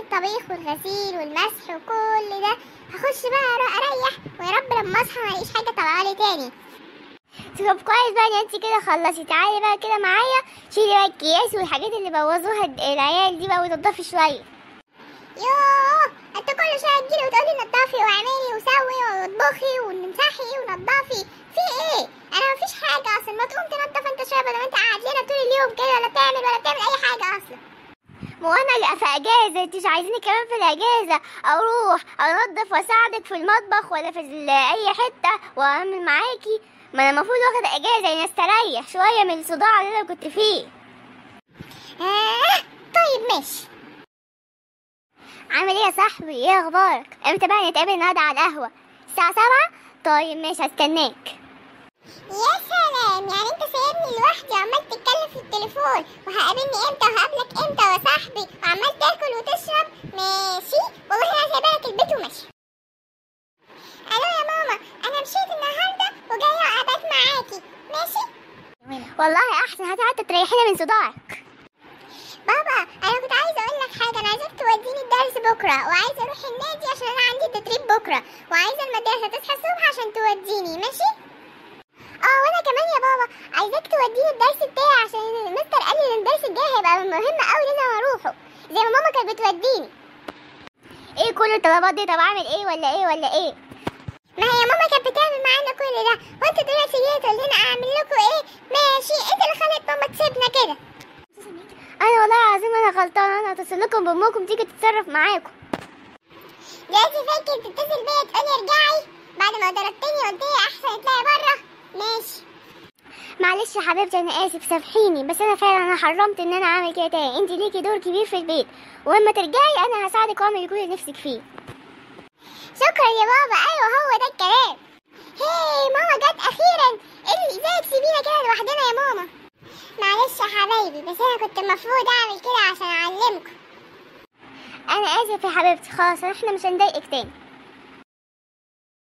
الطبيخ والغسيل والمسح وكل ده هخش بقى اريح، ويا رب لما اصحى ملاقيش حاجه طالعالي تاني. طب كويس بقى ان انت كده خلصتي. تعالي بقى كده معايا، شيلي بقى الكياس والحاجات اللي بوظوها العيال دي بقى وتنضفي شويه. يوه، انت كل شويه تجيلي وتقولي نضفي واعملي وسوي واطبخي وامسحي ونضفي، في ايه؟ انا مفيش حاجه اصلا. ما تقوم تنضف انت شويه بدل ما انت قاعد لنا طول اليوم كده، ولا بتعمل اي حاجه اصلا. ما انا اللي في اجازه، انت مش عايزيني كمان في الاجازه اروح انضف واساعدك في المطبخ ولا في اي حته واعمل معاكي؟ ما انا المفروض واخد اجازه يعني استريح شويه من الصداع اللي انا كنت فيه. طيب ماشي. عامل ايه يا صاحبي؟ ايه اخبارك؟ امتى بقى نتقابل النهارده على القهوه؟ الساعه 7؟ طيب ماشي، هستناك. يا سلام، يعني انت سايبني لوحدي وعمال تتكلم في التليفون، وهقابلني امتى وهقابلك امتى يا صاحبي، وعمال تاكل وتشرب؟ ماشي والله، انا سايبالك البيت وماشي. الو يا ماما، انا مشيت النهارده وجايه ابات معاكي، ماشي؟ والله احسن، هتقعدي تريحيني من صداعك. بابا انا كنت عايزه اقول لك حاجه، انا عايزاك توديني الدرس بكره، وعايزه اروح النادي عشان انا عندي تدريب بكره، وعايزه المدرسه تصحى الصبح عشان توديني، ماشي؟ وانا كمان يا بابا عايزاك توديني الدرس بتاعي، عشان المستر قال لي ان الدرس الجاي هيبقى مهم قوي، لازم اروحه زي ما ماما كانت بتوديني. ايه كل الطلبات دي؟ طب اعمل ايه ولا ايه؟ ما هي ماما كانت بتعمل معانا كل ده، وانت دلوقتي جايه تقول لنا اعمل لكم ايه؟ ماشي، انت اللي خلت ماما تسيبنا كده. انا والله العظيم انا غلطانه، انا هتصل لكم بامكم تيجي تتصرف معاكم. دلوقتي فاكر تتصل بيا تقولي ارجعي بعد ما ضربتني وقلت لي احسن اطلعي بره؟ ماشي. معلش يا حبيبتي، انا اسف سامحيني، بس انا فعلا حرمت ان انا اعمل كده تاني. انت ليكي دور كبير في البيت، ولما ترجعي انا هساعدك واعمل كل اللي نفسك فيه. شكرا يا بابا، ايوه هو ده الكلام. هي ماما جت اخيرا، ازاي تسيبينا كده لوحدنا يا ماما؟ معلش يا حبايبي، بس انا كنت المفروض اعمل كده عشان اعلمكم. انا اسف يا حبيبتي، خلاص احنا مش هنضايقك تاني.